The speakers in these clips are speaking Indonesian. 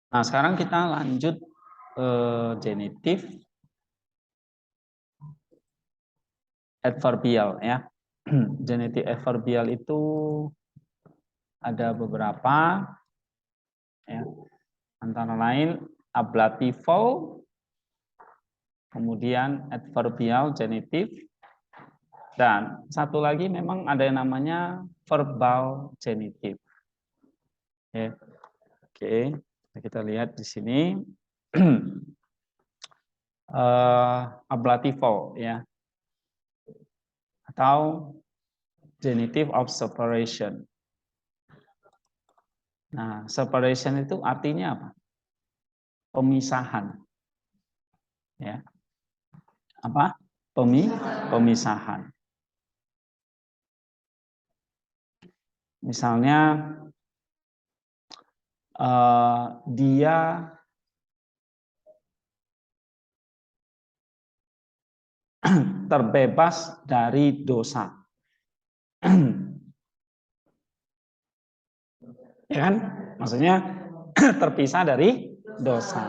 Nah, sekarang kita lanjut genitif adverbial ya. Genitif adverbial itu ada beberapa ya. Antara lain ablatival, kemudian adverbial genitif, dan satu lagi memang ada yang namanya verbal genitif. Ya. Oke, kita lihat di sini ablatival ya, atau genitive of separation. Nah, separation itu artinya apa? Pemisahan. Ya. Apa? Pemisahan. Misalnya dia terbebas dari dosa. Ya kan? Maksudnya terpisah dari dosa.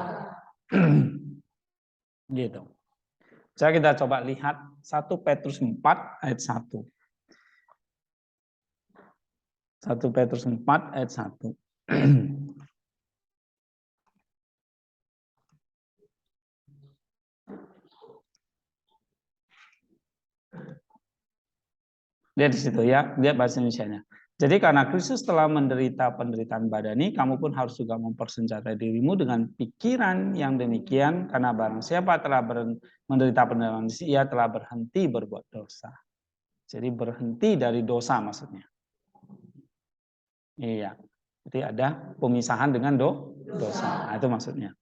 Gitu. Jadi kita coba lihat 1 Petrus 4 ayat 1. 1 Petrus 4 ayat 1. Lihat di situ ya, lihat bahasa Indonesianya. Jadi karena Kristus telah menderita penderitaan badani, kamu pun harus juga mempersenjatai dirimu dengan pikiran yang demikian, karena barang siapa telah menderita penderitaan, ia telah berhenti berbuat dosa. Jadi berhenti dari dosa maksudnya. Iya. Jadi ada pemisahan dengan dosa. Nah, itu maksudnya.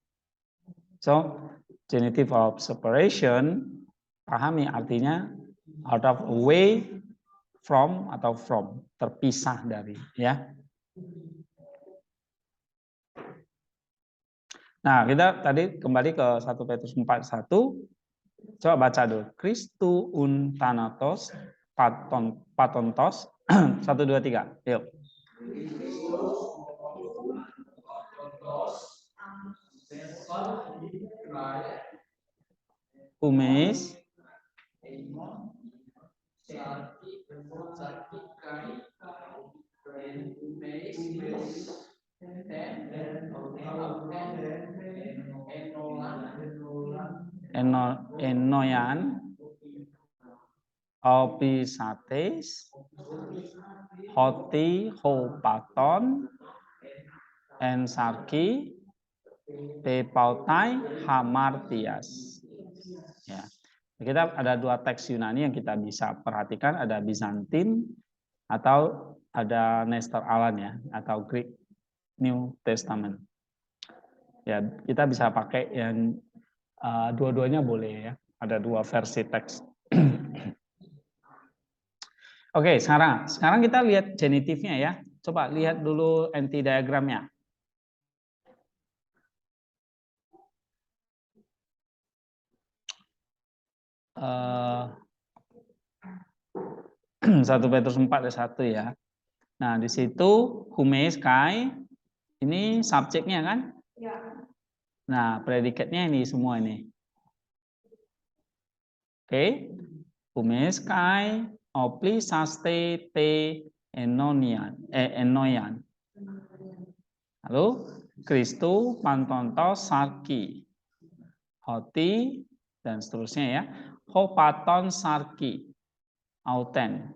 So, genitive of separation, pahami artinya out of away from atau from, terpisah dari, ya. Nah, kita tadi kembali ke 1 Petrus 4:1. Coba baca dulu. Christu un thanatos patontos 1 2 3. Yuk. Umes enoyan opisates hoti hopaton ensarki pepautai hamartias. Ya. Kita ada 2 teks Yunani yang kita bisa perhatikan, ada Bizantin atau ada Nestor Aland ya, atau Greek New Testament. Ya, kita bisa pakai yang dua-duanya boleh ya. Ada 2 versi teks. Oke, sekarang kita lihat genitifnya ya. Coba lihat dulu anti diagramnya. Uh, 1 Petrus 4 ayat 1 ya. Nah, di situ humes kai ini subjeknya kan? Ya. Nah, predikatnya ini semua ini. Oke. Humes kai opli saste te enoyan. Lalu Kristu pantontos sarki. Hoti dan seterusnya ya. Hopaton sarki. Auten.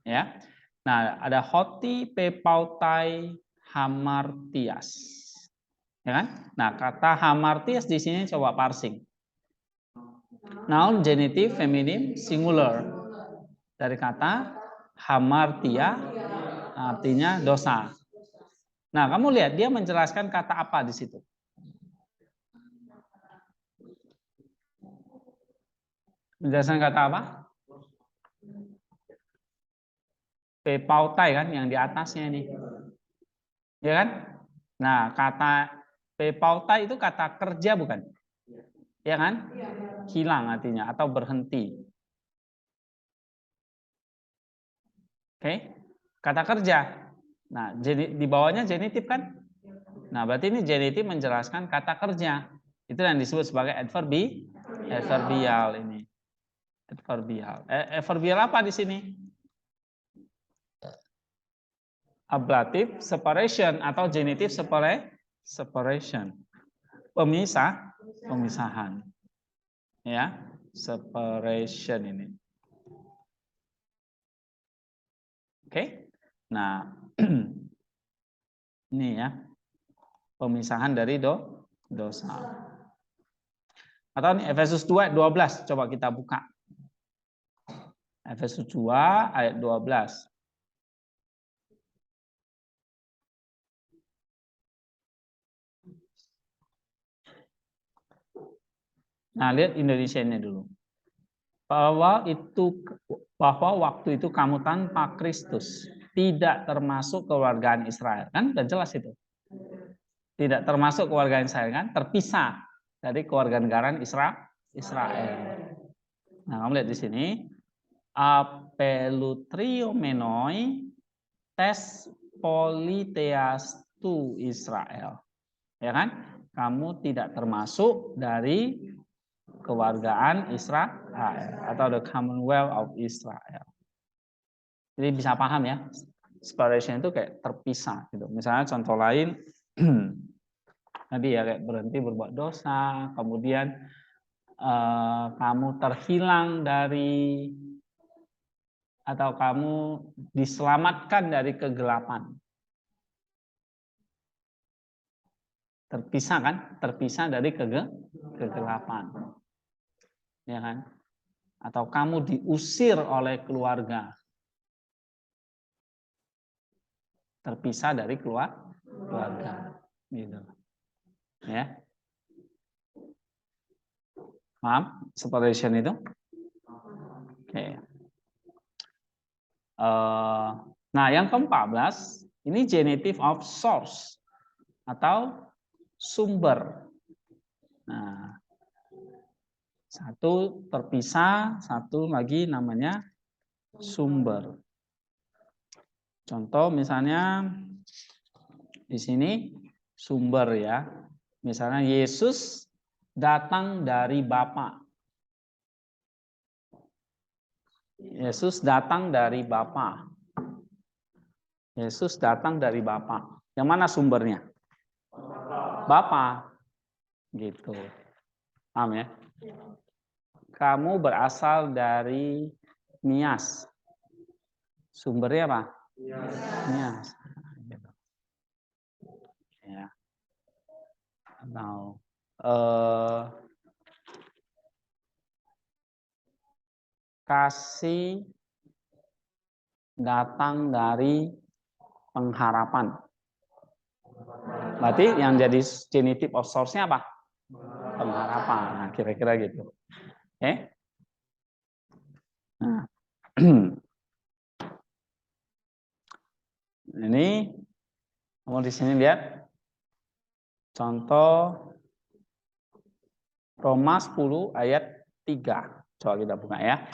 Ya. Nah, ada hoti pepautai hamartias. Ya kan? Nah, kata hamartias di sini coba parsing. Noun genitive feminim singular. Dari kata hamartia artinya dosa. Nah, kamu lihat dia menjelaskan kata apa di situ? Menjelaskan kata apa? Pepautai kan yang di atasnya ini. Ya kan? Nah, kata pepautai itu kata kerja bukan? Ya kan? Hilang artinya atau berhenti. Oke? Kata kerja. Nah, jadi di bawahnya genitif kan? Nah, berarti ini genitif menjelaskan kata kerja. Itu yang disebut sebagai adverbial ini. Adverbial. Adverbial apa di sini? Ablative separation atau genitive separation. Pemisahan. Ya, separation ini. Oke. Nah, ini ya. Pemisahan dari dosa. Atau ini Efesus 2:12, coba kita buka. Efesus 2 ayat 12. Nah, lihat Indonesianya dulu. Bahwa waktu itu kamu tanpa Kristus, tidak termasuk kewargaan Israel, kan? Udah jelas itu. Tidak termasuk kewargaan Israel, kan? Terpisah dari kewarganegaraan Israel. Nah, kamu lihat di sini, apelutriomenoi tes politeas tu Israel. Ya kan? Kamu tidak termasuk dari kewargaan Israel atau the Commonwealth of Israel. Jadi bisa paham ya, separation itu kayak terpisah gitu. Misalnya contoh lain, tadi ya kayak berhenti berbuat dosa, kemudian kamu terhilang dari atau kamu diselamatkan dari kegelapan. Terpisah kan? Terpisah dari kegelapan. Ya kan? Atau kamu diusir oleh keluarga. Terpisah dari keluarga. Gitu. Ya. Paham? Separation itu? Oke. Nah, yang ke-14 ini genitive of source atau sumber. Nah, satu terpisah, satu lagi namanya sumber. Contoh misalnya di sini sumber ya. Misalnya Yesus datang dari Bapa. Yesus datang dari Bapa. Yesus datang dari Bapa. Yang mana sumbernya? Bapa. Gitu. Paham ya? Kamu berasal dari Nias. Sumbernya apa? Nias. Gitu. Ya. Now, kasih datang dari pengharapan. Berarti yang jadi genitive of source-nya apa? Pengharapan. Nah, kira-kira gitu. Oke. Nah. Ini kamu di sini lihat contoh Roma 10 ayat 3. Coba kita buka ya.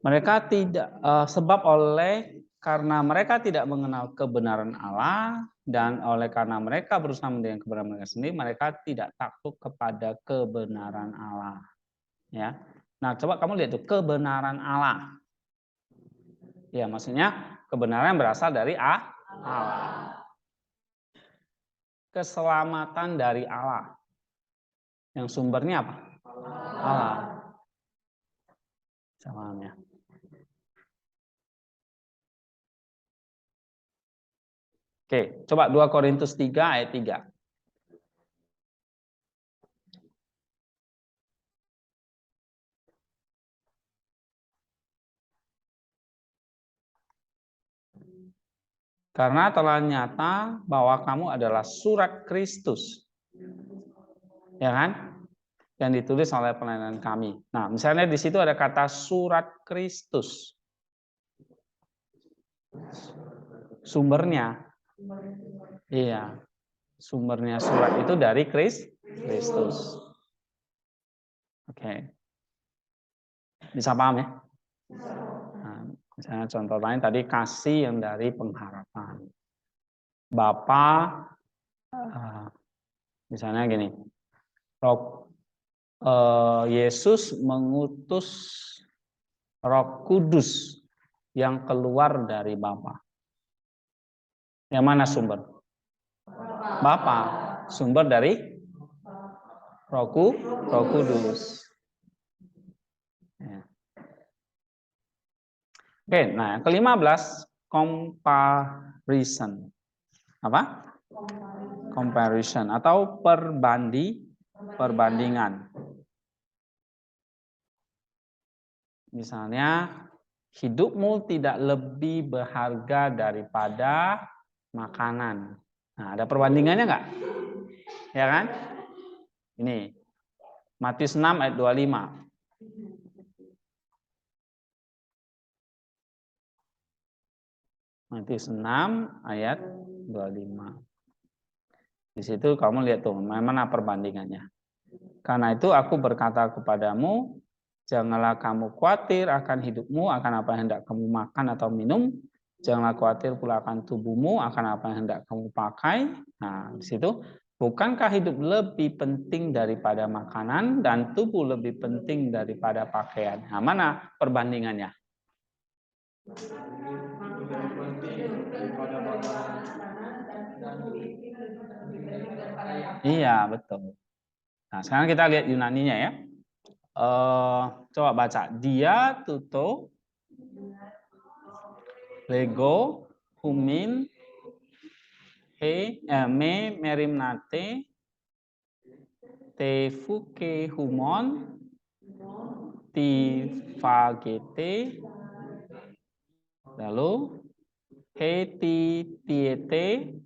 Mereka tidak karena mereka tidak mengenal kebenaran Allah dan oleh karena mereka berusaha mendengar kebenaran mereka sendiri, mereka tidak takut kepada kebenaran Allah. Ya. Nah, coba kamu lihat tuh kebenaran Allah. Ya, maksudnya kebenaran berasal dari Allah. Keselamatan dari Allah. Yang sumbernya apa? Allah. Salamnya. Oke, coba 2 Korintus 3 ayat 3. Karena telah nyata bahwa kamu adalah surat Kristus. Ya kan? Yang ditulis oleh pelayanan kami. Nah, misalnya di situ ada kata surat Kristus. Sumbernya. Iya. Sumbernya surat itu dari Kristus. Oke. Bisa paham ya? Nah, misalnya contoh lain tadi kasih yang dari pengharapan. Bapa, misalnya gini, Yesus mengutus Roh Kudus yang keluar dari Bapa. Yang mana sumber? Bapa. Sumber dari Roh Kudus. Ya. Oke, nah yang ke-15 comparison. Apa? Comparison atau perbandingan. Misalnya, hidupmu tidak lebih berharga daripada makanan. Nah, ada perbandingannya nggak? Ya kan? Ini, Matius 6 ayat 25. Matius 6 ayat 25. Di situ kamu lihat tuh, mana perbandingannya. Karena itu aku berkata kepadamu, janganlah kamu khawatir akan hidupmu, akan apa yang hendak kamu makan atau minum. Janganlah khawatir pula akan tubuhmu, akan apa yang hendak kamu pakai. Nah, di situ, bukankah hidup lebih penting daripada makanan dan tubuh lebih penting daripada pakaian? Nah, mana perbandingannya? Iya, betul. Nah, sekarang kita lihat Yunaninya ya. Coba baca. Dia tuto lego humin me merimnate te fuke humon ti fagete lalu he ti tiete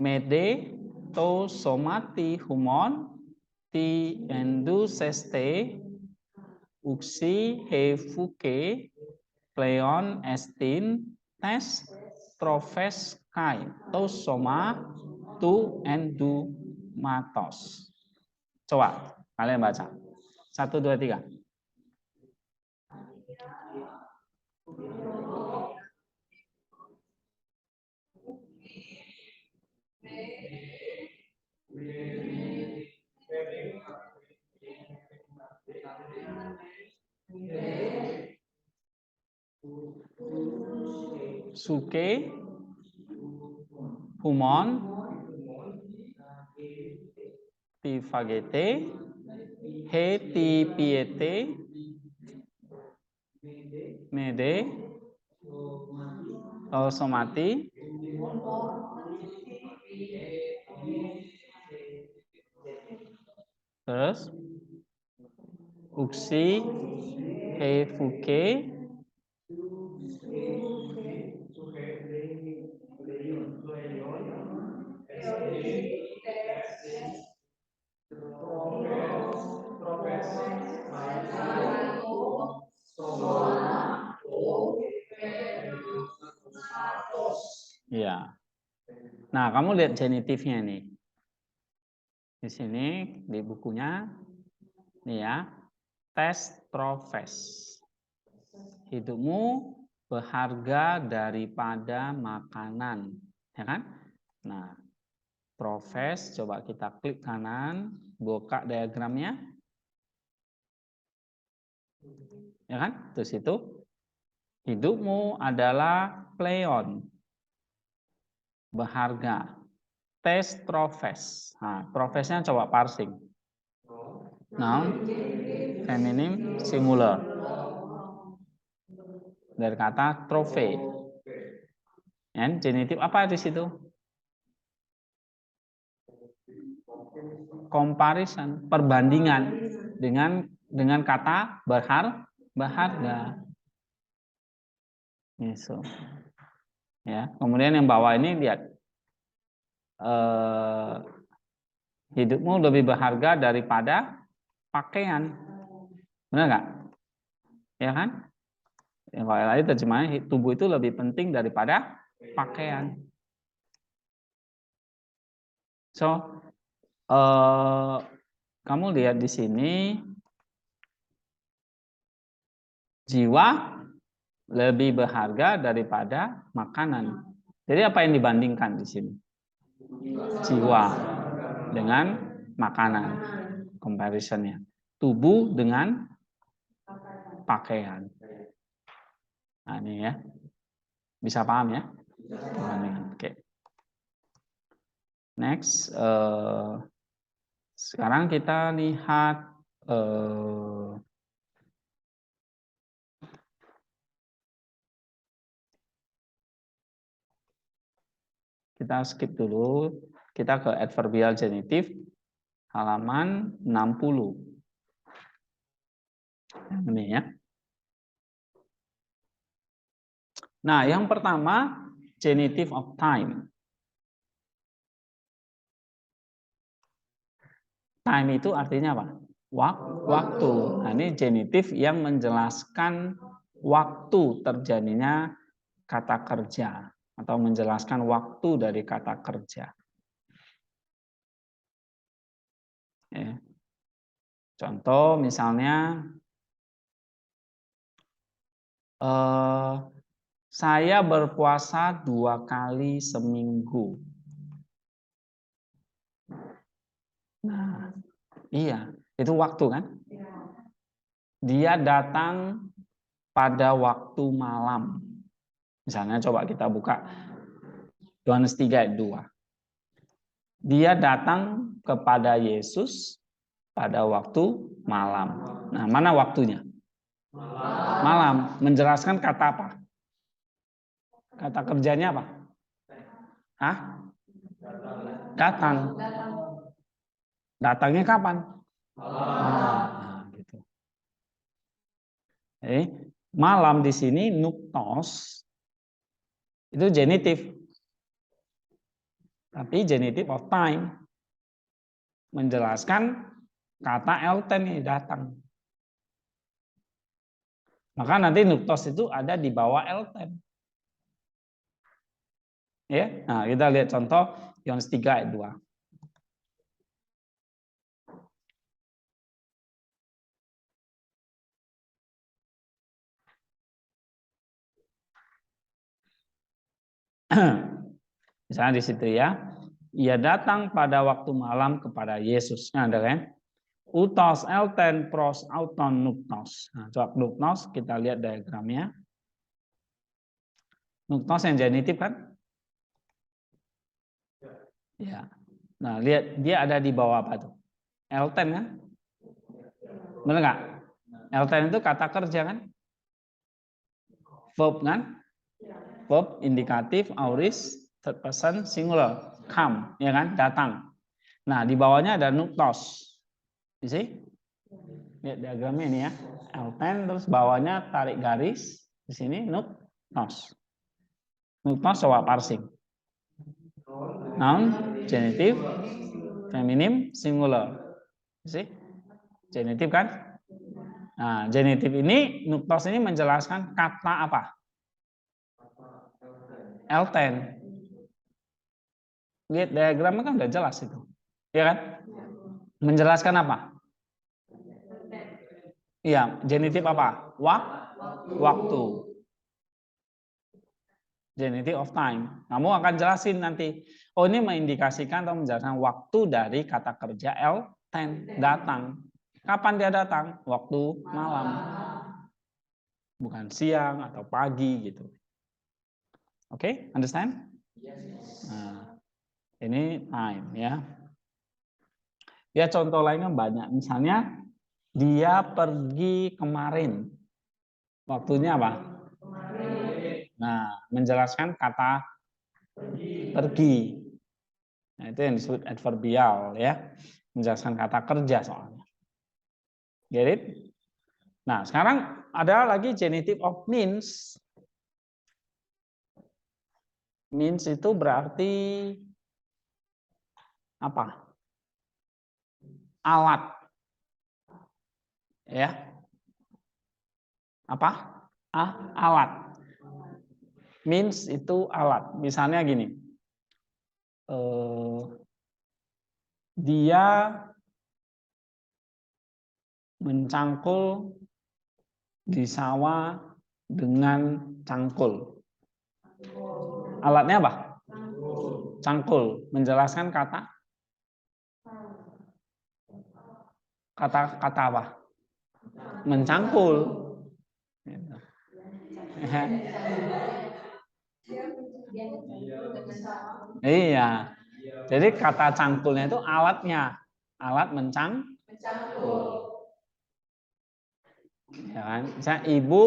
mede to somati humon ti endu seste uksi he fuke pleon estin tes trophes kai to soma tu endu matos. Coba kalian baca. 1, 2, 3. Suke, humon, ti fagete, he ti piete, mede, somati, terus uksi, he fuke, ya. Nah, kamu lihat genitifnya nih. Di sini di bukunya nih ya. Tes profes. Hidupmu berharga daripada makanan, ya kan? Nah, profes coba kita klik kanan, buka diagramnya. Ya kan? Terus itu hidupmu adalah pleon. Berharga. Tes profes. Nah, profesnya coba parsing. Noun, feminim, singular. Dari kata trofe. Ya, genitif apa di situ? Comparison, perbandingan dengan kata berharga. So. Ya, kemudian yang bawah ini lihat Hidupmu lebih berharga daripada pakaian. Benar nggak? Ya kan? Yang kalau lain terjemahnya tubuh itu lebih penting daripada pakaian. So, kamu lihat di sini jiwa lebih berharga daripada makanan. Jadi apa yang dibandingkan di sini? Jiwa dengan makanan. Comparisonnya. Tubuh dengan pakaian. Nah, ini ya. Bisa paham ya? Oke. Next. Sekarang kita lihat kita skip dulu. Kita ke adverbial genitive halaman 60. Ini ya. Nah, yang pertama genitive of time. Time itu artinya apa? Waktu. Nah, ini genitive yang menjelaskan waktu terjadinya kata kerja atau menjelaskan waktu dari kata kerja. Ya. Contoh misalnya saya berpuasa 2 kali seminggu. Nah, iya, itu waktu kan? Dia datang pada waktu malam. Misalnya coba kita buka Yohanes 3 ayat 2. Dia datang kepada Yesus pada waktu malam. Nah, mana waktunya? Malam. Menjelaskan kata apa? Kata kerjanya apa? Hah? Datang. Datangnya kapan? Nah, gitu. Malam di sini nuktos itu genitif. Tapi genitive of time menjelaskan kata elten ini datang. Maka nanti nuktos itu ada di bawah elten. Ya, nah kita lihat contoh Yohanes 3 ayat 2. Misalnya di situ ya, ia datang pada waktu malam kepada Yesus. Nah, ada kan? Utos elten pros auton nuktos. Nah, coba nuktos kita lihat diagramnya. Nuktos yang genitif kan? Ya. Nah, lihat dia ada di bawah apa tuh? Elten kan? Benar nggak? Elten itu kata kerja kan? Verb kan? Verb indikatif, aorist, third person, singular, come, ya kan? Datang. Nah, di bawahnya ada nuktos. You see? Lihat diagramnya ini ya. Elten terus bawahnya tarik garis di sini nuktos. Nuktos coba parsing. Noun, genitive, feminim, singular. You see? Genitive kan? Nah, genitive ini nuktos ini menjelaskan kata apa? Elten. Lihat diagramnya kan udah jelas itu. Ya kan? Menjelaskan apa? Iya, genitif apa? Waktu. Genitive of time. Kamu akan jelasin nanti. Oh, ini mengindikasikan atau menjelaskan waktu dari kata kerja elten, datang. Kapan dia datang? Waktu malam. Bukan siang atau pagi gitu. Oke, understand? Nah, ini time ya. Ya contoh lainnya banyak. Misalnya dia pergi kemarin. Waktunya apa? Nah, menjelaskan kata pergi. Nah, itu yang disebut adverbial ya. Menjelaskan kata kerja soalnya. Get it? Nah, sekarang ada lagi genitive of means. Means itu berarti apa? alat. Ya. Apa? Alat. Means itu alat. Misalnya gini. Dia mencangkul di sawah dengan cangkul. Alatnya apa? Cangkul. Menjelaskan kata apa? Mencangkul. Iya. Jadi kata cangkulnya itu alatnya. Alat mencangkul. Ya kan? Misalnya ibu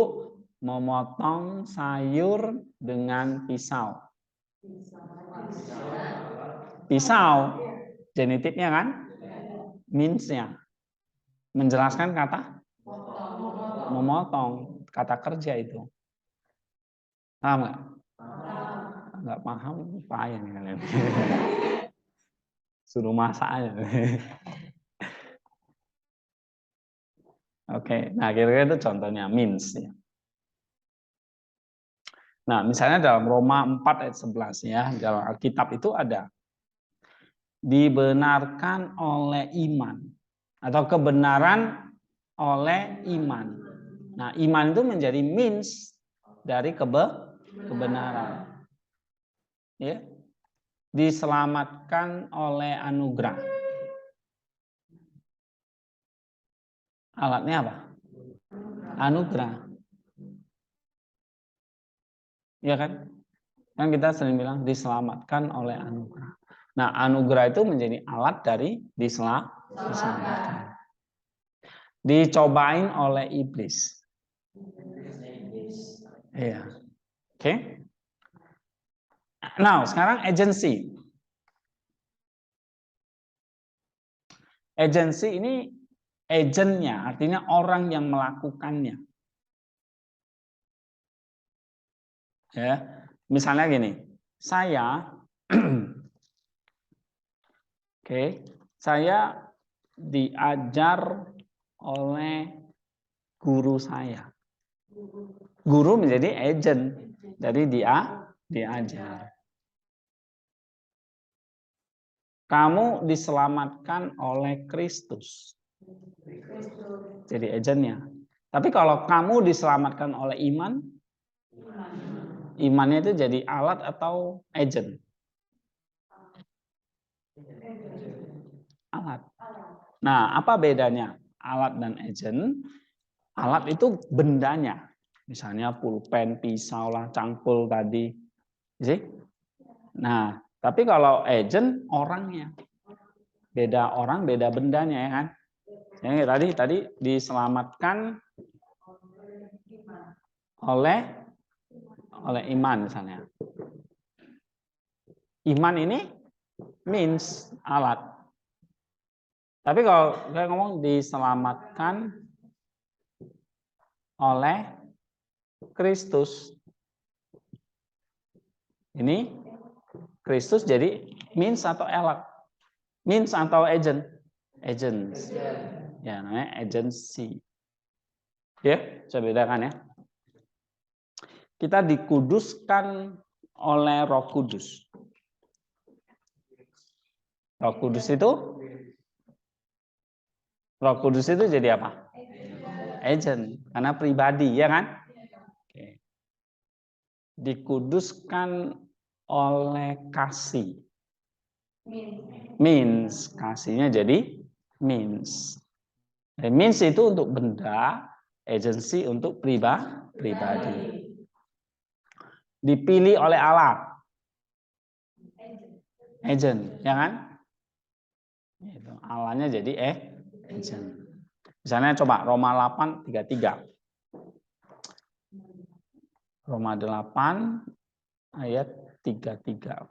memotong sayur dengan pisau. Pisau. Genitifnya kan? Means-nya. Menjelaskan kata memotong. Kata kerja itu. Paham nggak? Nggak paham, payah nih kalian. Suruh masak aja. Oke, nah kira-kira itu contohnya means. Ya. Nah, misalnya dalam Roma 4 ayat 11 ya, dalam Alkitab itu ada dibenarkan oleh iman atau kebenaran oleh iman. Nah, iman itu menjadi means dari kebenaran. Ya. Diselamatkan oleh anugerah. Alatnya apa? Anugerah. Ya kan? Kan kita sering bilang diselamatkan oleh anugerah. Nah, anugerah itu menjadi alat dari diselamatkan. Dicobain oleh iblis. Iya. Oke. Nah, sekarang agency. Agency ini agentnya, artinya orang yang melakukannya. Ya, misalnya gini, saya, saya diajar oleh guru saya. Guru menjadi agent, jadi diajar. Kamu diselamatkan oleh Kristus, jadi agentnya. Tapi kalau kamu diselamatkan oleh iman, imannya itu jadi alat atau agent? Alat. Nah, apa bedanya alat dan agent? Alat itu bendanya. Misalnya pulpen, pisau lah, cangkul tadi. Nah, tapi kalau agent orangnya. Beda orang, beda bendanya ya kan? Yang tadi diselamatkan oleh iman misalnya. Iman ini means alat. Tapi kalau saya ngomong diselamatkan oleh Kristus. Ini Kristus jadi means atau alat? Means atau agent? Agents. Ya, namanya agency. Ya, saya bedakan ya. Kita dikuduskan oleh Roh Kudus. Roh Kudus itu jadi apa? Agent, karena pribadi, ya kan? Oke. Dikuduskan oleh kasih. Means, kasihnya jadi means. Means itu untuk benda, agency untuk pribadi. Dipilih oleh Allah. Agent, ya kan? Itu Allahnya jadi agent. Misalnya coba Roma 8:33. Roma 8 ayat 33.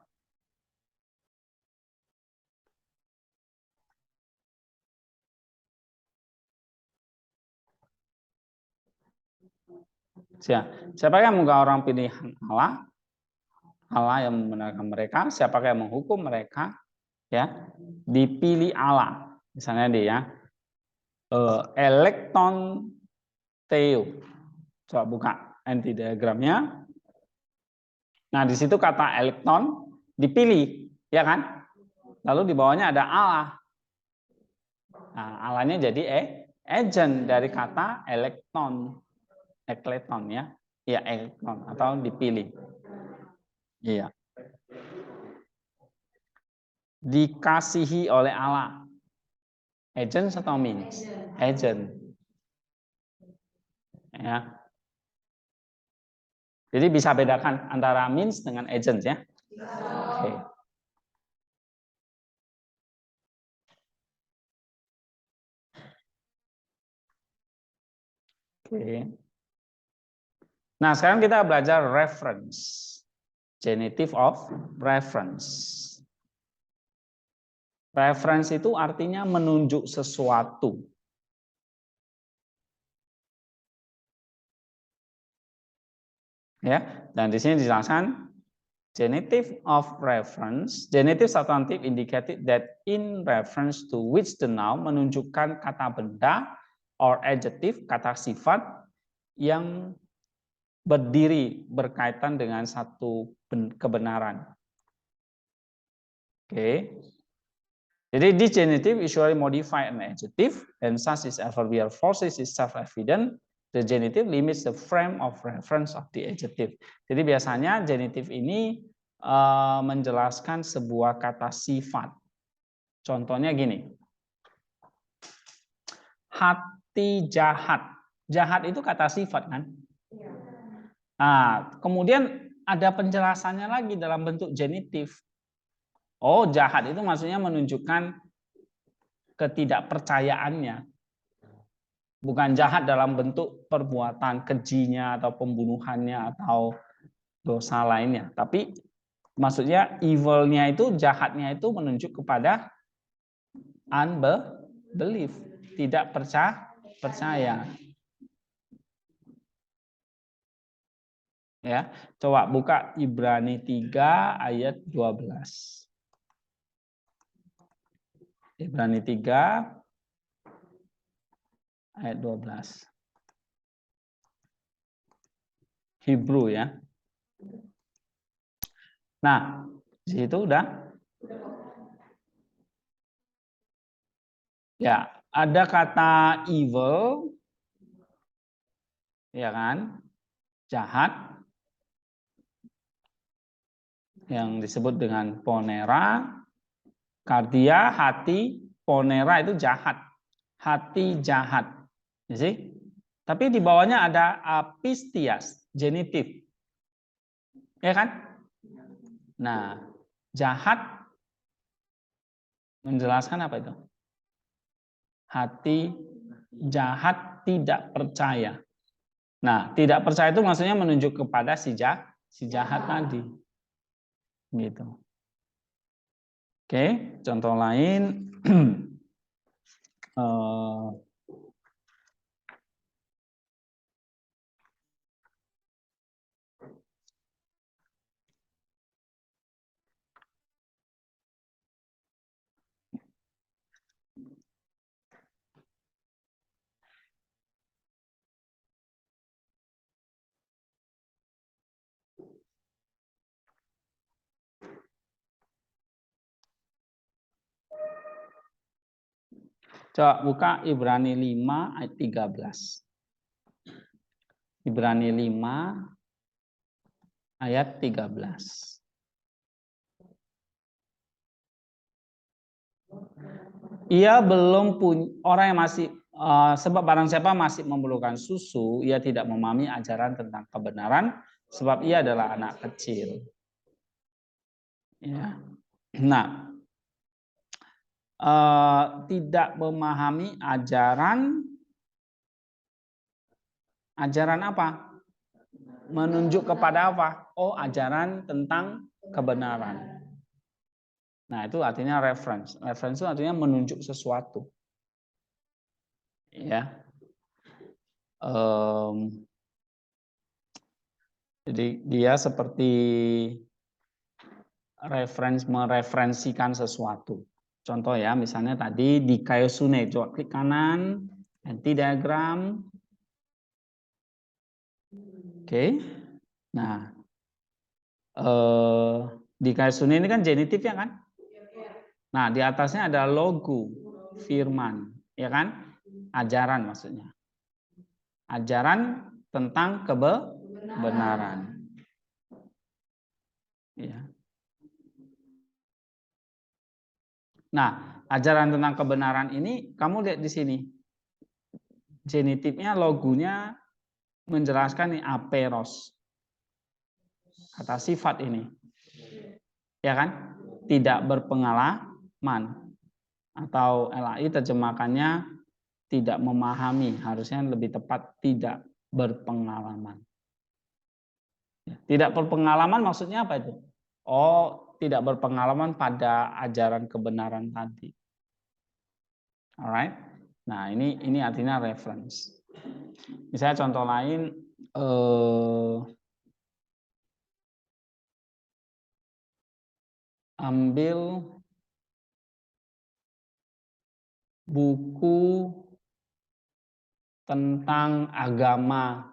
Siapa yang menggauh orang pilihan Allah? Allah yang membenarkan mereka. Siapa yang menghukum mereka? Ya, dipilih Allah. Misalnya dia ya, elektron theo. Coba buka anti diagramnya. Nah, di situ kata elektron dipilih, ya kan? Lalu di bawahnya ada ala. Nah, alanya jadi agent dari kata elektron. Elektron ya. Iya, elektron atau dipilih. Iya. Dikasihi oleh ala. Agent atau means? Agent. Ya. Jadi bisa bedakan antara means dengan agent ya. Oke. Oke. Nah, sekarang kita belajar reference. Genitive of reference. Reference itu artinya menunjuk sesuatu. Ya, dan di sini dijelaskan genitive of reference. Genitive substantive indicated that in reference to which the noun menunjukkan kata benda or adjective, kata sifat yang berdiri berkaitan dengan satu kebenaran. Oke. Jadi this genitive usually modify an adjective and such is adverbial forces is self-evident. The genitive limits the frame of reference of the adjective. Jadi biasanya genitive ini menjelaskan sebuah kata sifat. Contohnya gini. Hati jahat. Jahat itu kata sifat kan? Nah, kemudian ada penjelasannya lagi dalam bentuk genitif. Oh, jahat itu maksudnya menunjukkan ketidakpercayaannya. Bukan jahat dalam bentuk perbuatan kejinya atau pembunuhannya atau dosa lainnya. Tapi maksudnya evil-nya itu, jahatnya itu menunjuk kepada unbelief, tidak percaya. Ya, coba buka Ibrani 3 ayat 12. Ibrani 3 ayat 12. Hebrew ya. Nah, di situ udah. Ya, ada kata evil, ya kan, jahat, yang disebut dengan ponera, kardia, hati, ponera itu jahat, hati jahat, ya sih? Tapi di bawahnya ada apistias, genitif, ya kan? Nah, jahat menjelaskan apa itu? Hati jahat tidak percaya. Nah, tidak percaya itu maksudnya menunjuk kepada si jahat tadi. Gitu. Oke, contoh lain. Coba buka Ibrani 5 ayat 13. Ibrani 5 ayat 13. Ia belum punya orang yang masih sebab barang siapa masih memerlukan susu, ia tidak memahami ajaran tentang kebenaran sebab ia adalah anak kecil. Ya. Nah, tidak memahami ajaran apa? Menunjuk kepada apa? Oh, ajaran tentang kebenaran. Nah, itu artinya reference. Reference itu artinya menunjuk sesuatu. Ya. Jadi dia seperti mereferensikan sesuatu. Contoh ya, misalnya tadi di Kaiosune, coba klik kanan, anti diagram. Oke. Nah, di Kaiosune ini kan genitif ya kan? Nah, di atasnya ada logo, firman, ya kan? Ajaran maksudnya. Ajaran tentang kebenaran. Ya. Nah, ajaran tentang kebenaran ini kamu lihat di sini. Genitifnya, logonya menjelaskan nih aperos. Kata sifat ini. Ya kan? Tidak berpengalaman. Atau LAI terjemahkannya tidak memahami, harusnya lebih tepat tidak berpengalaman. Tidak berpengalaman maksudnya apa itu? Oh, tidak berpengalaman pada ajaran kebenaran tadi. Alright. Nah, ini artinya reference. Misalnya contoh lain, ambil buku tentang agama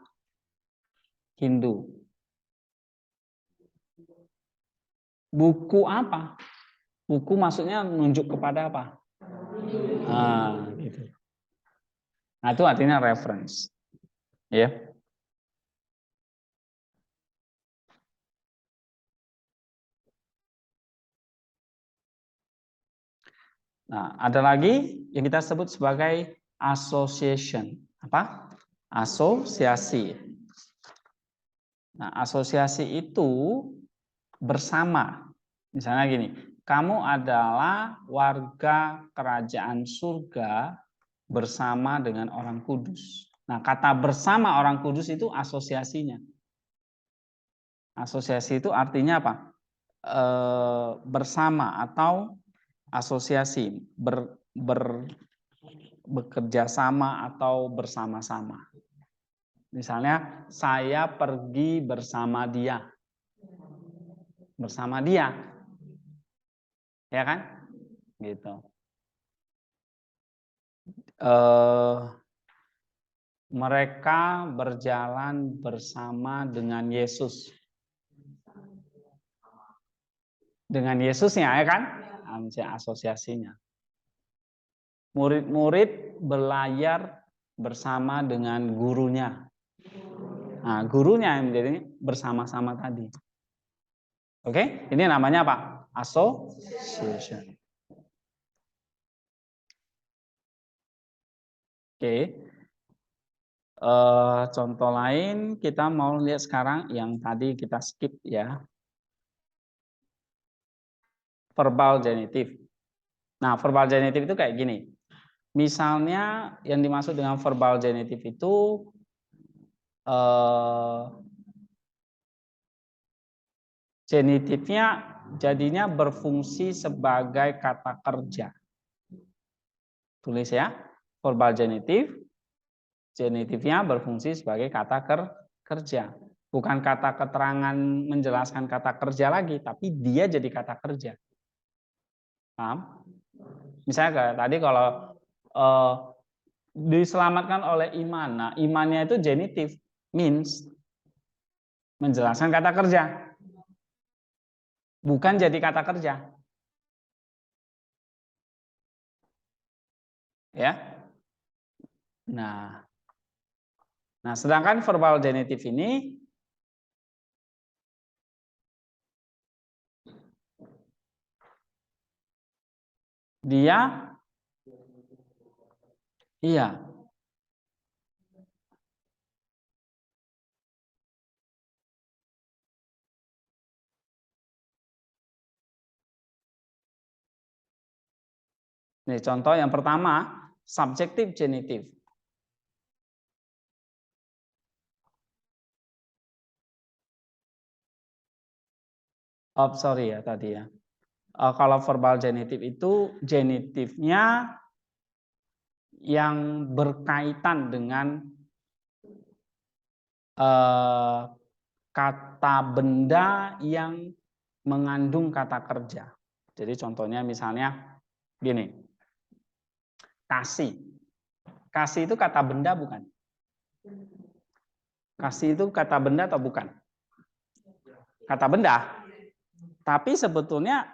Hindu. Buku apa? Buku maksudnya menunjuk kepada apa? Gitu. Nah, itu artinya reference. Ya. Nah, ada lagi yang kita sebut sebagai association. Apa? Asosiasi. Nah, asosiasi itu bersama. Misalnya gini, kamu adalah warga kerajaan surga bersama dengan orang kudus. Nah, kata bersama orang kudus itu asosiasinya. Asosiasi itu artinya apa? Bersama atau asosiasi, bekerja sama atau bersama-sama. Misalnya, saya pergi bersama dia. Bersama dia. Ya kan? Gitu. Mereka berjalan bersama dengan Yesus. Dengan Yesusnya, ya kan? Asosiasinya. Murid-murid berlayar bersama dengan gurunya. Nah, gurunya yang menjadi bersama-sama tadi. Oke, ini namanya apa? Association. Oke. Contoh lain kita mau lihat sekarang yang tadi kita skip ya. Verbal genitif. Nah, verbal genitif itu kayak gini. Misalnya yang dimaksud dengan verbal genitif itu genitifnya jadinya berfungsi sebagai kata kerja. Tulis ya, verbal genitif, genitifnya berfungsi sebagai kata kerja. Bukan kata keterangan menjelaskan kata kerja lagi, tapi dia jadi kata kerja. Paham? Misalnya kayak tadi kalau diselamatkan oleh iman, nah imannya itu genitif, means menjelaskan kata kerja, bukan jadi kata kerja. Ya. Nah, sedangkan verbal genitif ini dia iya. Nih contoh yang pertama, subjektif genitif. Oh, sorry ya tadi ya. Kalau verbal genitif itu genitifnya yang berkaitan dengan kata benda yang mengandung kata kerja. Jadi contohnya misalnya Gini, kasih. Kasih itu kata benda bukan? Kasih itu kata benda atau bukan? Kata benda. Tapi sebetulnya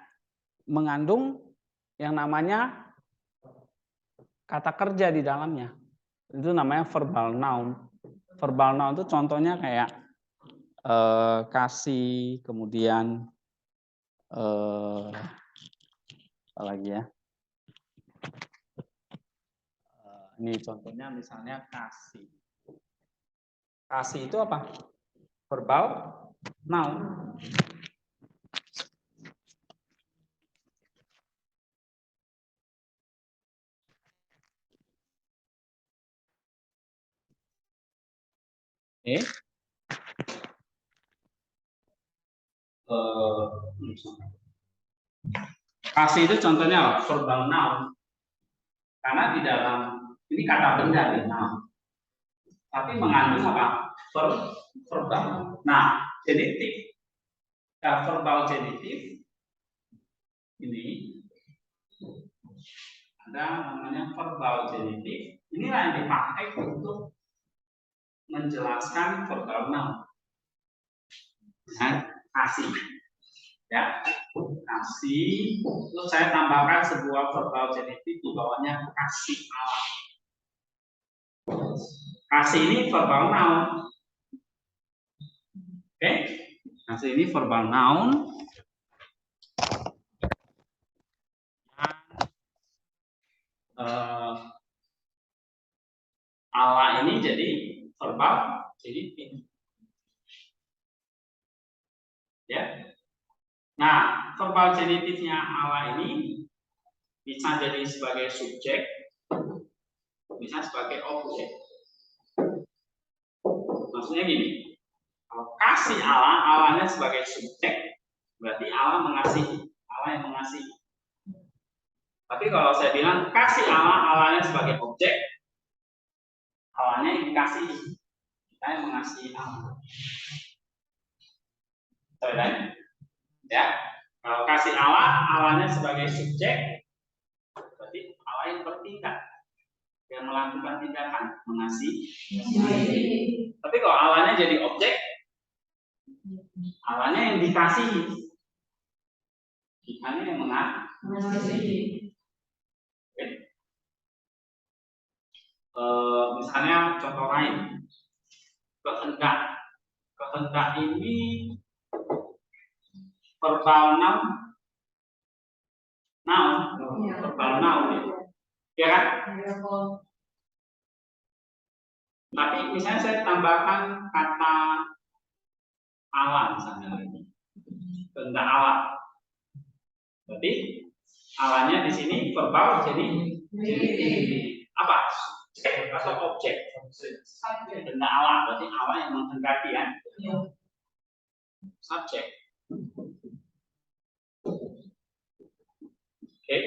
mengandung yang namanya kata kerja di dalamnya. Itu namanya verbal noun. Verbal noun itu contohnya kayak kasih, kemudian apa lagi ya? Ini contohnya misalnya kasih. Kasih itu apa? Verbal noun. Oke. Kasih itu contohnya verbal noun. Karena di dalam ini kata benda nih, noun. Tapi mengandung apa? Verbal. Nah, genitif. Verbal genitif ini ada namanya verbal genitif. Inilah yang dipakai untuk menjelaskan verbal noun. Nah, kasih. Ya, kasih. Terus saya tambahkan sebuah verbal genitif di bawahnya kasih Allah. Kasih ini verbal noun. Oke, kasih ini verbal noun. Allah ini jadi verbal genitif. Ya. Nah, verbal genitifnya Allah ini bisa jadi sebagai subjek, bisa sebagai objek. Maksudnya gini, kalau kasih Allah, Allahnya sebagai subjek, berarti Allah mengasihi, Allah yang mengasihi. Tapi kalau saya bilang kasih Allah, Allahnya sebagai objek, Allahnya yang dikasihi, kita yang mengasihi Allah. Saudara, ya, kalau kasih Allah, Allahnya sebagai subjek, berarti Allah yang bertindak, yang melakukan tindakan mengasihi. Tapi kalau Allahnya jadi objek, Allahnya yang dikasihi, kitanya yang mengasihi. Misalnya contoh lain, kehendak. Kehendak ini verbal noun, verbal noun, ya kan? Tapi misalnya saya tambahkan kata Allah misalnya lagi, kehendak Allah. Berarti Allahnya di sini verbal jadi apa? Atau objek. Kehendak Allah berarti Allah yang menghendaki kan? Subjek. Oke.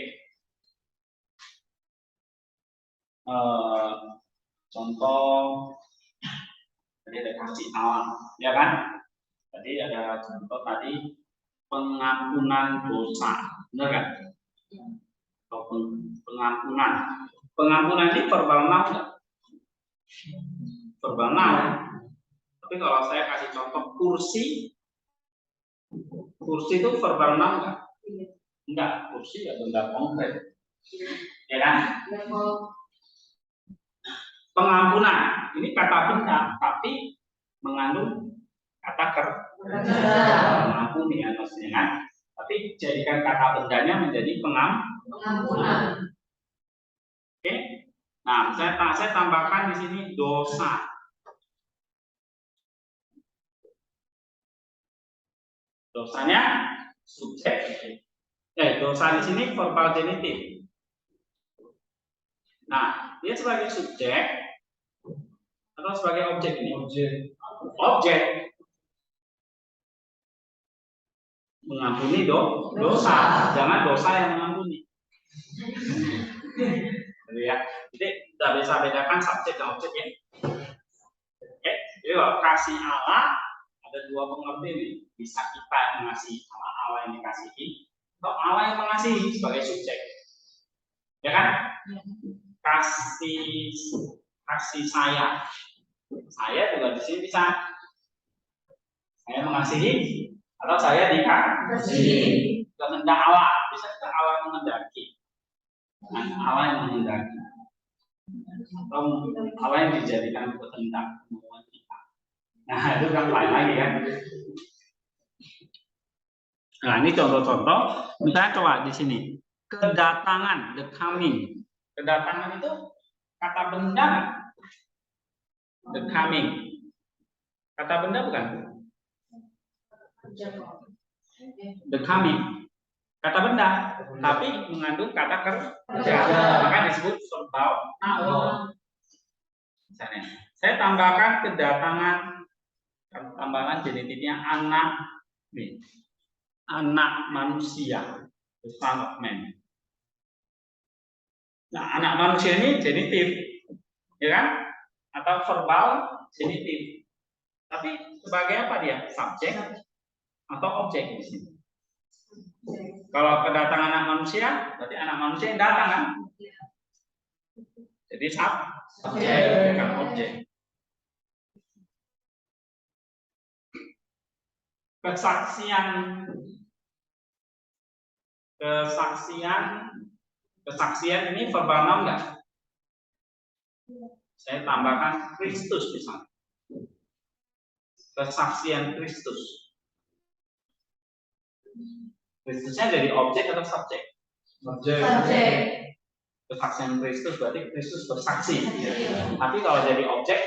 Contoh tadi ada kasih Allah, ya kan? Tadi ada contoh tadi pengampunan dosa, benar kan? Atau pengampunan. Pengampunan ini verbal noun enggak? Verbal noun. Tapi kalau saya kasih contoh kursi, kursi itu verbal noun enggak? Enggak, kursi ya benda konkret. Ya kan? Pengampunan ini kata benda, tapi mengandung kata mengampuni ya maksudnya kan. Tapi jadikan kata bendanya menjadi pengampunan. Oke. Nah, saya tambahkan di sini dosa. Dosanya subjek. Dosa di sini verbal genitif. Nah, dia sebagai subjek atau sebagai objek ini? Objek. Mengampuni dosa, jangan dosa yang mengampuni. Ya. Jadi kita bisa bedakan subjek dan objek ya. Oke. Jadi kalau kasih Allah ada dua pengertian nih. Bisa kita yang mengasihi Allah, Allah yang dikasihi, atau Allah yang mengasihi sebagai subjek. Ya kan? Kasih saya. Saya juga di sini bisa saya mengasihi atau saya dikasihi. Kehendak Allah, bisa ke Allah mengendaki. Allah yang mengendaki. Atau Allah yang dijadikan kehendak kemauan kita. Nah, itu kan lain lagi kan. Nah, ini contoh-contoh. Misalnya coba di sini. Kedatangan, the coming. Kedatangan itu kata benda. The coming. Kata benda bukan? The coming. Kata benda, tapi mengandung kata kerja. Maka disebut verbal noun. Misalnya, saya tambahkan kedatangan, tambahan genitifnya anak, nih, anak manusia, the son of man. Nah, anak manusia ini genitif, ya kan? Atau verbal genitif. Tapi sebagai apa dia? Subjek atau objek di sini? Kalau kedatangan anak manusia, berarti anak manusia yang datang kan? Jadi subjek, bukan objek. Kesaksian ini verbal noun enggak? Saya tambahkan Kristus misalnya. Kesaksian Kristus. Kristusnya jadi objek atau subjek? Subjek. Kesaksian Kristus berarti Kristus bersaksi. Tapi kalau jadi objek,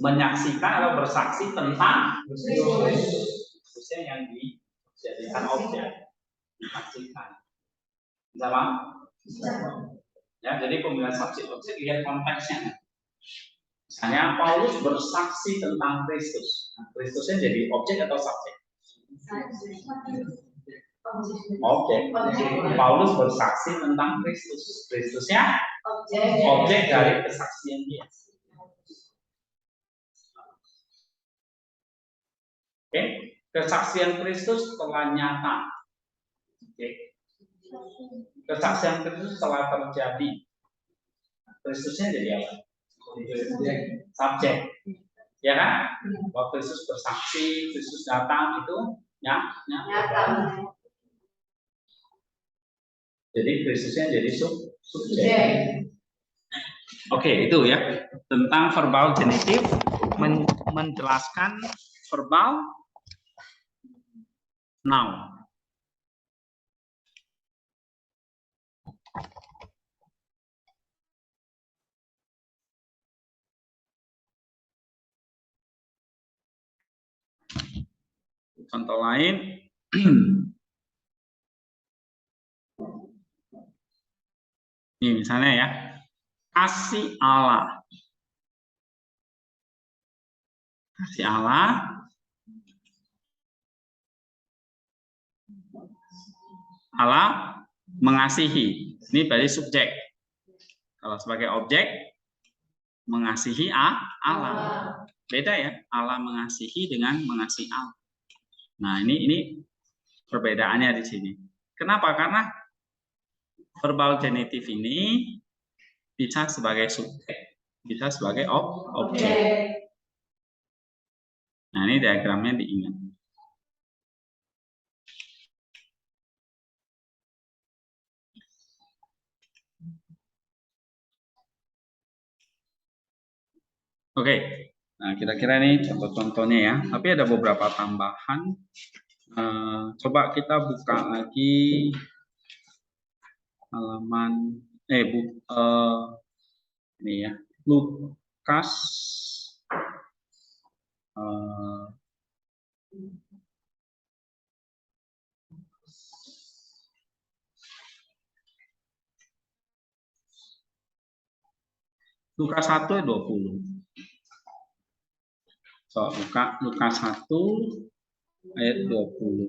menyaksikan atau bersaksi tentang Kristusnya yang dijadikan objek, disaksikan. Bisa paham? Ya, jadi pemilihan subjek objek lihat konteksnya. Misalnya Paulus bersaksi tentang Kristus. Nah, Kristusnya jadi objek atau subjek? Objek. Paulus bersaksi tentang Kristus. Kristusnya objek dari kesaksian dia. Oke, kesaksian Kristus telah nyata. Oke. Kesaksian Kristus telah terjadi. Kristusnya jadi apa? Subjek. Ya kan? Waktu Kristus bersaksi, Kristus datang itu nyata. Jadi Kristusnya jadi subjek. Oke, itu ya tentang verbal genitif, menjelaskan verbal noun. Contoh lain, ini misalnya ya, kasih Allah. Kasih Allah. Allah mengasihi. Ini berarti subjek. Kalau sebagai objek, mengasihi Allah. Beda ya, Allah mengasihi dengan mengasihi Allah. Nah, ini perbedaannya di sini. Kenapa? Karena verbal genitif ini bisa sebagai subjek, bisa sebagai objek. Nah, ini diagramnya diingat. Oke, nah kira-kira ini contoh-contohnya ya. Tapi ada beberapa tambahan. Coba kita buka lagi halaman ini ya, Lukas Lukas 1 ayat 20. So, Lukas 1 ayat 20.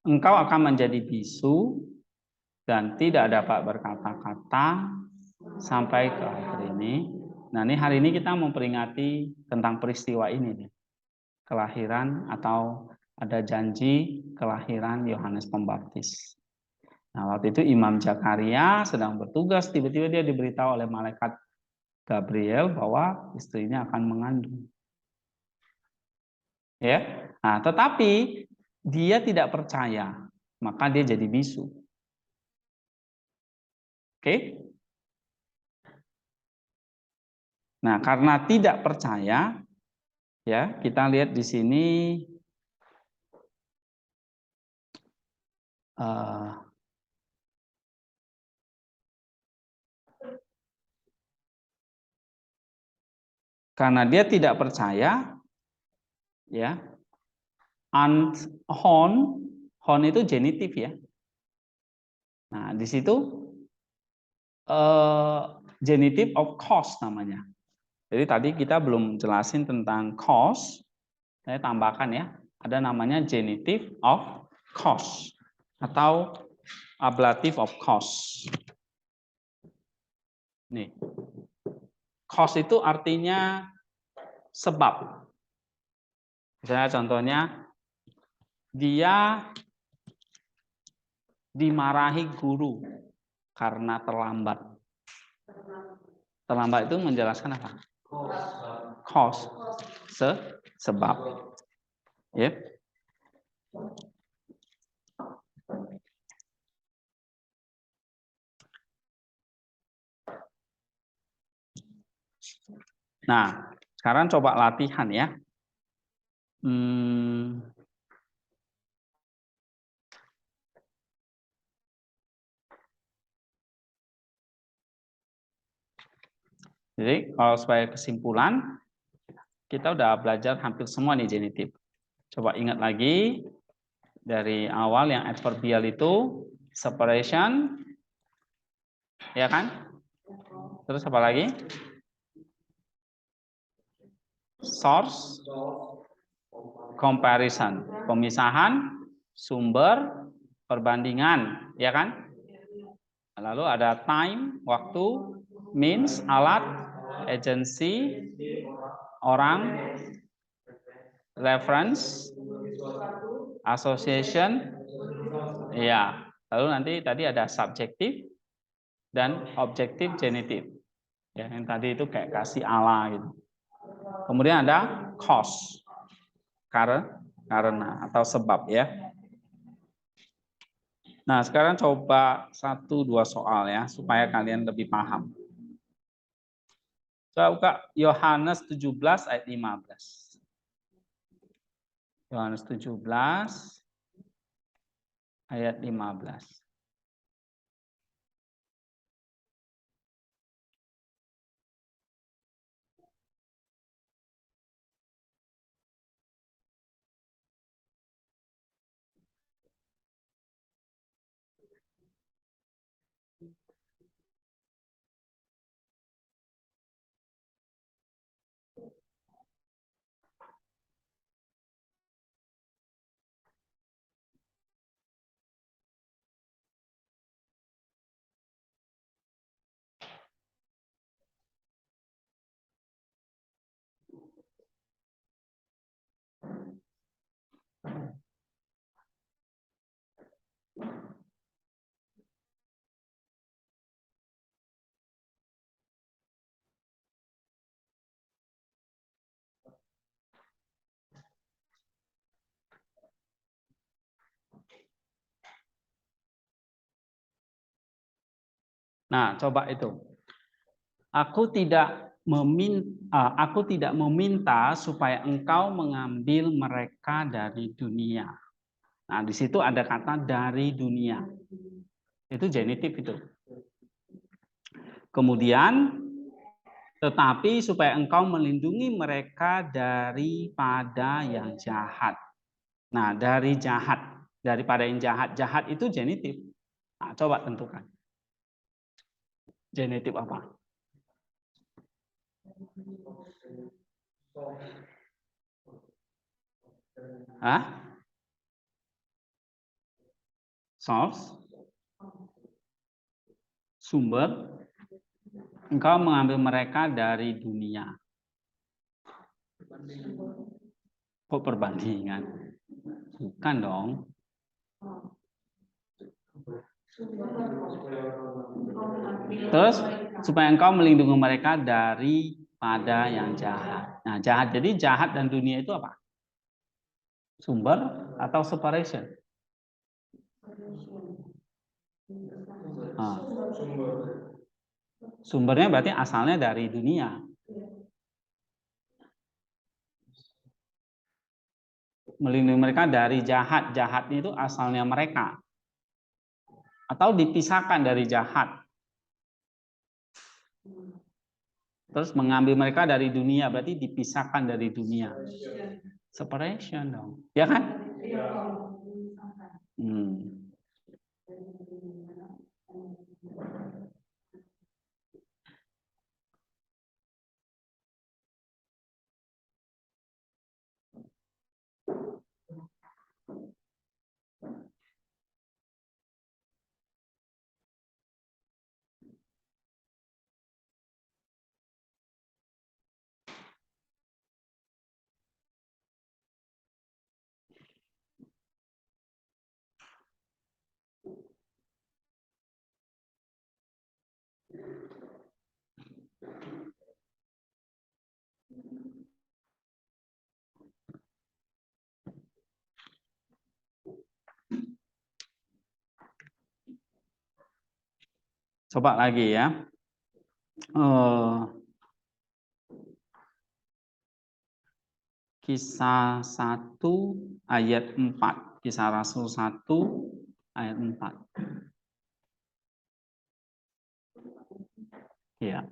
engkau akan menjadi bisu dan tidak dapat berkata-kata sampai ke hari ini. Nah, ini hari ini kita memperingati tentang peristiwa ini nih. Kelahiran atau ada janji kelahiran Yohanes Pembaptis. Nah, waktu itu Imam Zakaria sedang bertugas, tiba-tiba dia diberitahu oleh malaikat Gabriel bahwa istrinya akan mengandung. Ya. Nah, tetapi dia tidak percaya, maka dia jadi bisu. Oke? Nah, karena tidak percaya, ya, kita lihat di sini karena dia tidak percaya, ya, hon itu genitif ya. Nah, di situ genitive of cause namanya. Jadi tadi kita belum jelasin tentang cause, saya tambahkan ya, ada namanya genitive of cause atau ablative of cause. Nih, cause itu artinya sebab. Misalnya contohnya, dia dimarahi guru karena terlambat. Terlambat itu menjelaskan apa? Cause, sebab. Ya. Nah, sekarang coba latihan ya. Jadi kalau sebagai kesimpulan, kita udah belajar hampir semua nih genitif. Coba ingat lagi dari awal yang adverbial itu separation, ya kan? Terus apa lagi? Source, comparison, pemisahan, sumber, perbandingan, ya kan? Lalu ada time, waktu, means, alat, agency, orang, reference, association, ya. Lalu nanti tadi ada subjektif dan objektif genitif. Ya, yang tadi itu kayak kasih ala gitu. Kemudian ada cause, karena atau sebab ya. Nah, sekarang coba 1-2 soal ya supaya kalian lebih paham. Coba buka Yohanes 17 ayat 15. Yohanes 17 ayat 15. Nah, coba itu. Aku tidak meminta supaya engkau mengambil mereka dari dunia. Nah, di situ ada kata dari dunia. Itu genitif itu. Kemudian, tetapi supaya engkau melindungi mereka daripada yang jahat. Nah, dari jahat. Daripada yang jahat. Jahat itu genitif. Nah, coba tentukan. Genitif apa? Hah? source, sumber, engkau mengambil mereka dari dunia. Kok perbandingan? Bukan dong. Terus supaya engkau melindungi mereka daripada yang jahat. Nah, jahat. Jadi jahat dan dunia itu apa? Sumber atau separation? Nah, sumbernya berarti asalnya dari dunia. Melindungi mereka dari jahat. Jahatnya itu asalnya mereka. Atau dipisahkan dari jahat. Terus mengambil mereka dari dunia, berarti dipisahkan dari dunia. Separation dong. Ya kan? Coba lagi ya. Kisah 1 ayat 4. Kisah Rasul 1 ayat 4. Ya.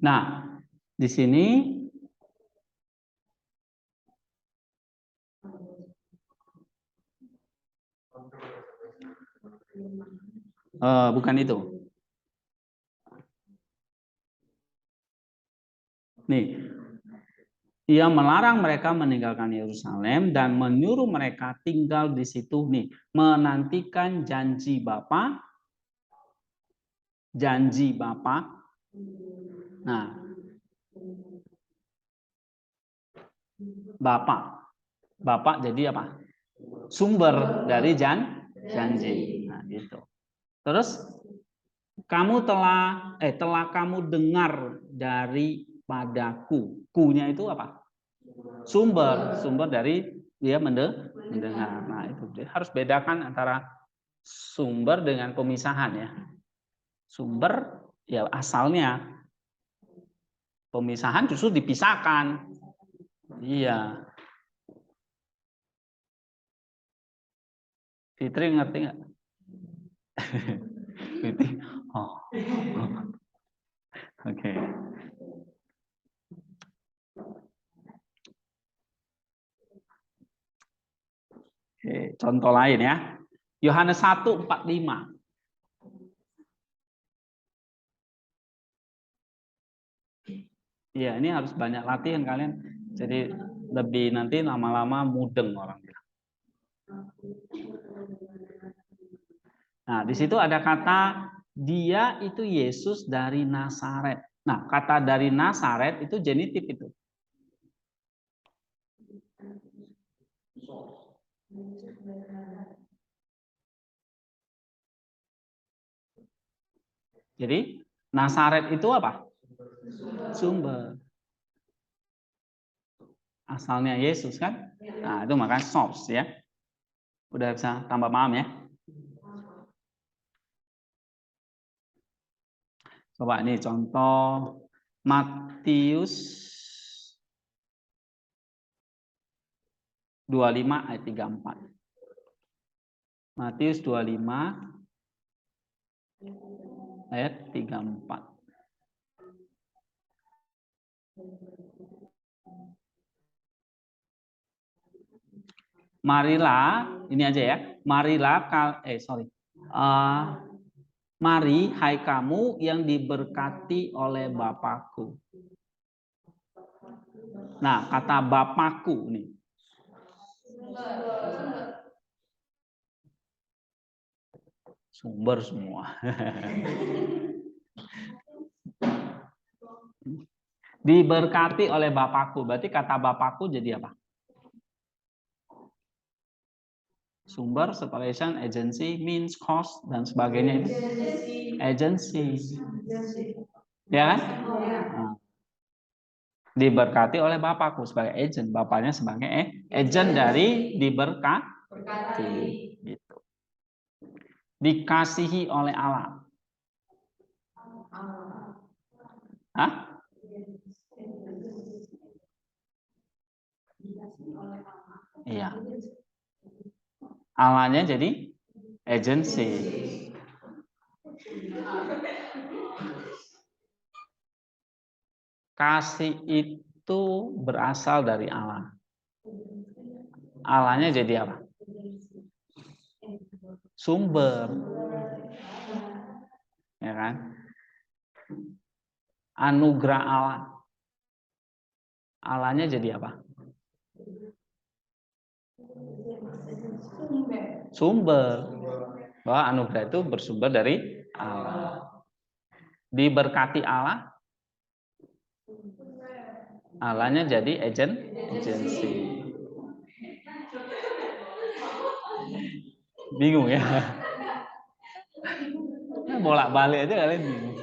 Nah, di sini bukan itu. Nih, ia melarang mereka meninggalkan Yerusalem dan menyuruh mereka tinggal di situ nih, menantikan janji Bapa. Janji Bapa. Nah, Bapak jadi apa? Sumber dari janji. Nah, gitu. Terus kamu telah kamu dengar daripadaku. Ku-nya itu apa? Sumber dari dia mendengar. Nah, itu harus bedakan antara sumber dengan pemisahan ya. Sumber ya asalnya. Pemisahan justru dipisahkan. Iya. Fitri ngerti nggak? Fitri. Oh. Oke. Oke, contoh lain ya. Yohanes 1:45. Iya, ini harus banyak latihan kalian. Jadi lebih nanti lama-lama mudeng orang bilang. Nah, di situ ada kata dia itu Yesus dari Nazaret. Nah, kata dari Nazaret itu genitif itu. Jadi Nazaret itu apa? Sumber. Asalnya Yesus kan? Nah, itu makanya source ya. Udah bisa tambah paham ya? Coba nih contoh Matius 25 ayat 34. Matius 25 ayat 34. Marilah, ini aja ya. Marilah Mari, hai kamu yang diberkati oleh Bapakku. Nah, kata Bapakku nih. Sumber semua. Diberkati oleh Bapakku. Berarti kata Bapakku jadi apa? Sumber, separation, agency, means, cost, dan sebagainya itu. Agency. Ya kan? Nah, diberkati oleh Bapakku sebagai agent. Bapaknya sebagai agent dari diberkati. Gitu. Dikasihi oleh Allah. Hah? Iya. Allahnya jadi agency. Kasih itu berasal dari Allah. Allahnya jadi apa? Sumber. Ya kan? Anugerah Allah. Allahnya jadi apa? Sumber. Bahwa anugerah itu bersumber dari Allah. Diberkati Allah. Allahnya jadi agency. Bingung ya? Bolak-balik aja kalian bingung.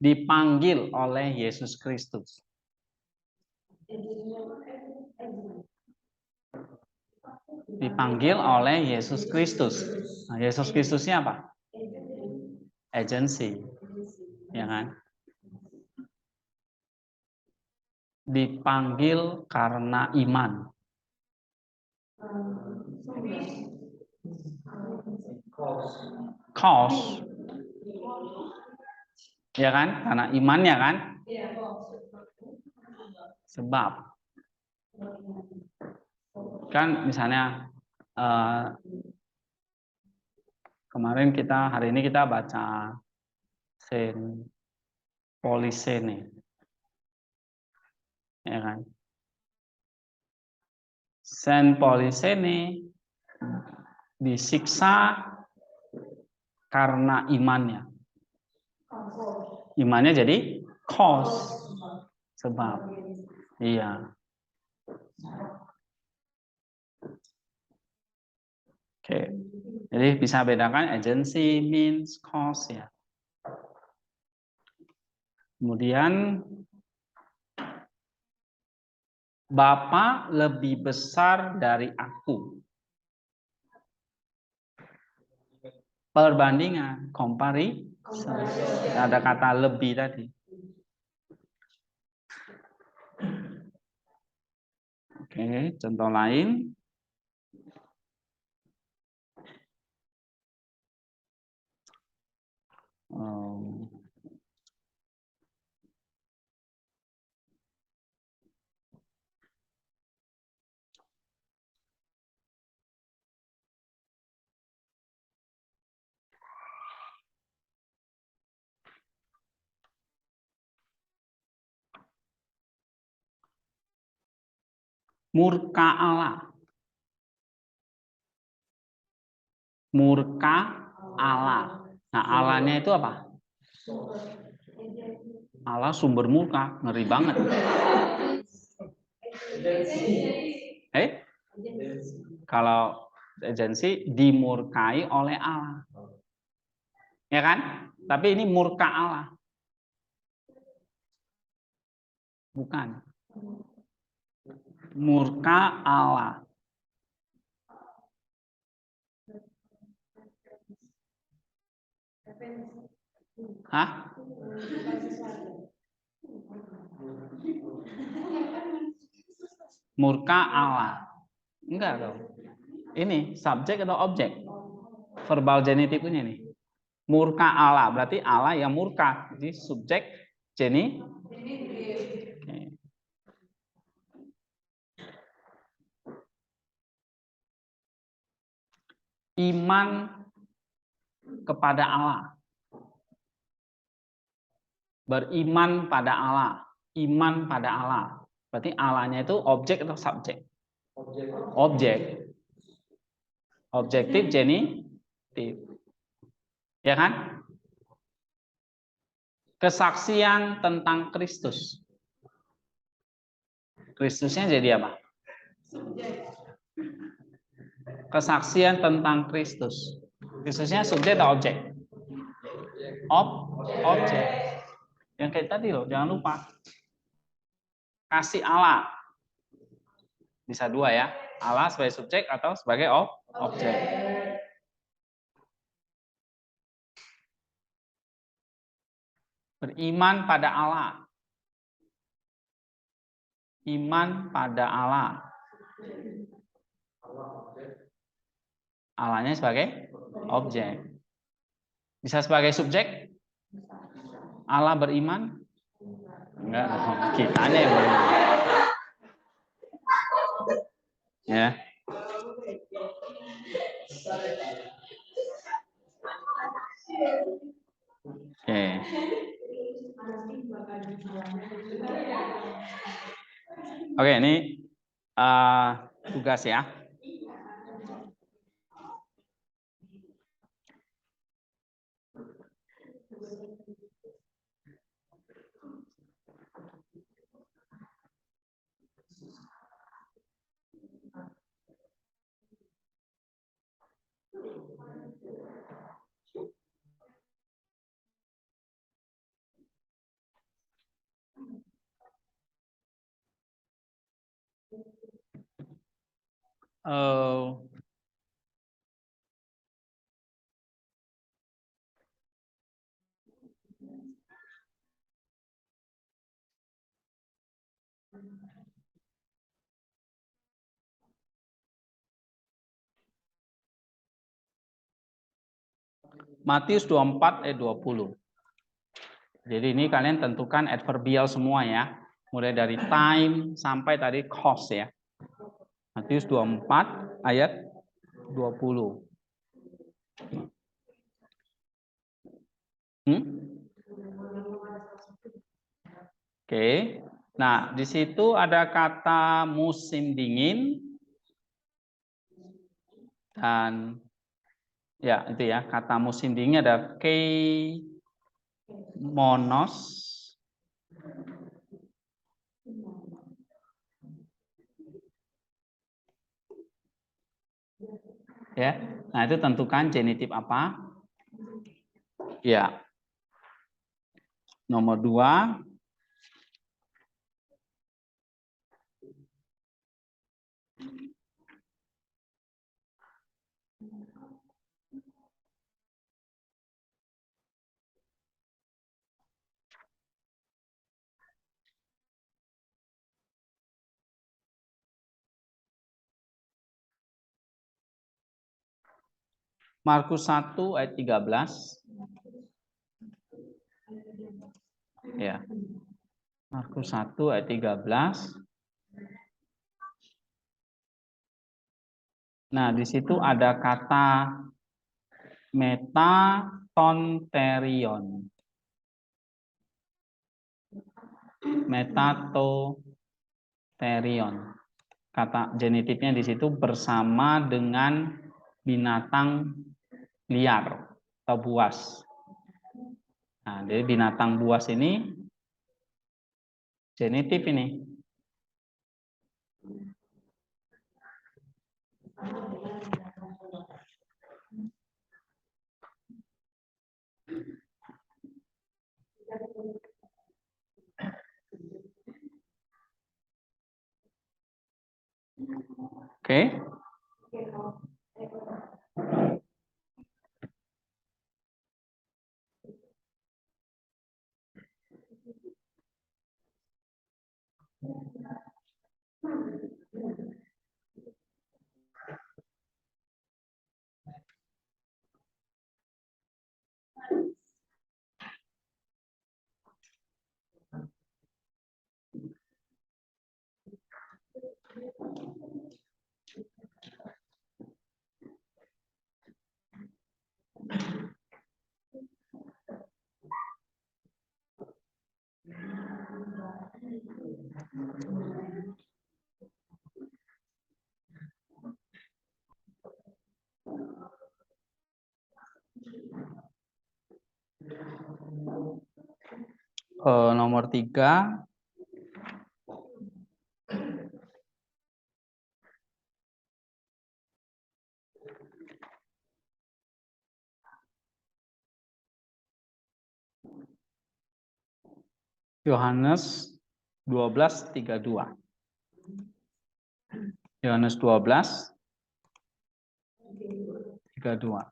Dipanggil oleh Yesus Kristus. Dipanggil oleh Yesus Kristus. Nah, Yesus Kristusnya apa? Agency. Ya kan? Dipanggil karena iman. Cause. Ya kan? Karena imannya kan? Sebab. Kan misalnya kemarin hari ini kita baca Saint Polisene. Ya kan? Saint Polisene disiksa karena imannya. Imannya jadi cause. Sebab. Iya. Oke. Jadi bisa bedakan agency, means, cause ya. Kemudian Bapa lebih besar dari aku. Perbandingan, comparison. Ada kata lebih tadi. Oke, contoh lain. Murka Allah. Murka Allah. Nah, Allahnya itu apa? Allah sumber murka, ngeri banget. Kalau agensi dimurkai oleh Allah. Ya kan? Tapi ini murka Allah. Bukan. Murka Allah. Hah? Murka Allah. Enggak dong. Ini subjek atau objek? Verbal genitif punya nih. Murka Allah, berarti Allah yang murka. Jadi subjek genitif. Okay. Iman kepada Allah. Beriman pada Allah. Iman pada Allah. Berarti Allahnya itu objek atau subjek? Objek. Objektif genitif. Ya kan? Kesaksian tentang Kristus. Kristusnya jadi apa? Kesaksian tentang Kristus. Kristusnya subjek atau objek? Objek. Yang kayak tadi loh, jangan lupa. Kasih Allah. Bisa dua ya. Allah sebagai subjek atau sebagai objek. Beriman pada Allah. Iman pada Allah. Allahnya sebagai objek. Bisa sebagai subjek? Allah beriman? Enggak, kitanya yang beriman. Ya. Oke. Oke, ini tugas ya. Matius 24 ayat 20. Jadi ini kalian tentukan adverbial semua ya. Mulai dari time sampai tadi cost ya. Matius 24 ayat 20. Oke. Nah, di situ ada kata musim dingin dan ya itu ya, kata musim dingin ada monos. Ya. Nah, itu tentukan genitif apa? Ya. Nomor 2. Markus 1 ayat 13. Ya. Markus 1 ayat 13. Nah, di situ ada kata metatonterion. Metatoterion. Kata genitifnya di situ bersama dengan binatang liar atau buas. Nah, jadi binatang buas ini genitif ini. Oke. Nomor 3. Yohanes 12:32. Yohanes 12:32.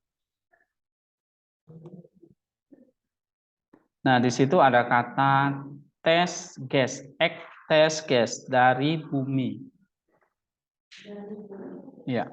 Nah, di situ ada kata tes gas, tes gas dari bumi. Ya.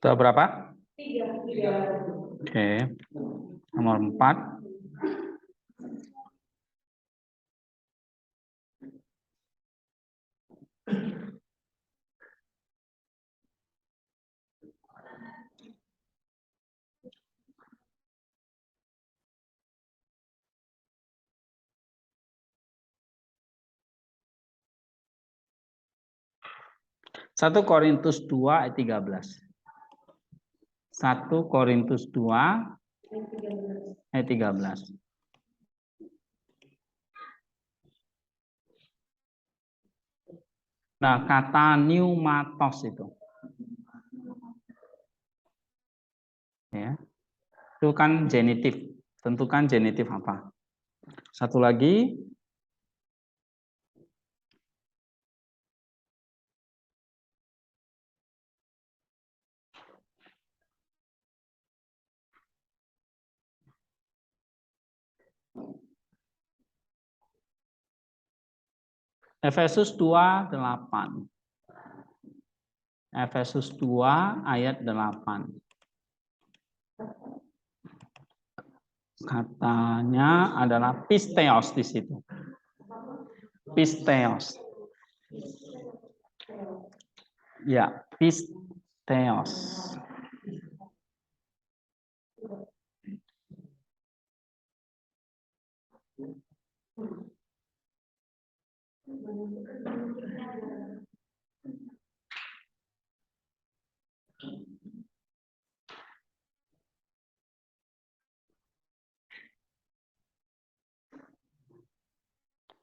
Itu berapa? 3. Oke. Nomor 4. Satu Korintus 2 ayat 13. 1 Korintus 2 ayat 13. Nah, kata pneumatos itu. Ya. Itu kan genitif. Tentukan genitif apa. Satu lagi. Efesus 2:8. Efesus 2 ayat 8. Katanya adalah pisteos di situ. Pisteos. Ya, pisteos.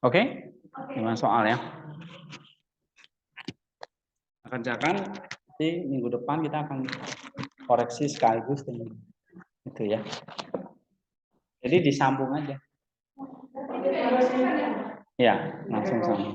Oke? 5 soal ya. Kerjakan, nanti minggu depan kita akan koreksi sekaligus dengan itu ya. Jadi disambung aja. Ya, langsung sambung.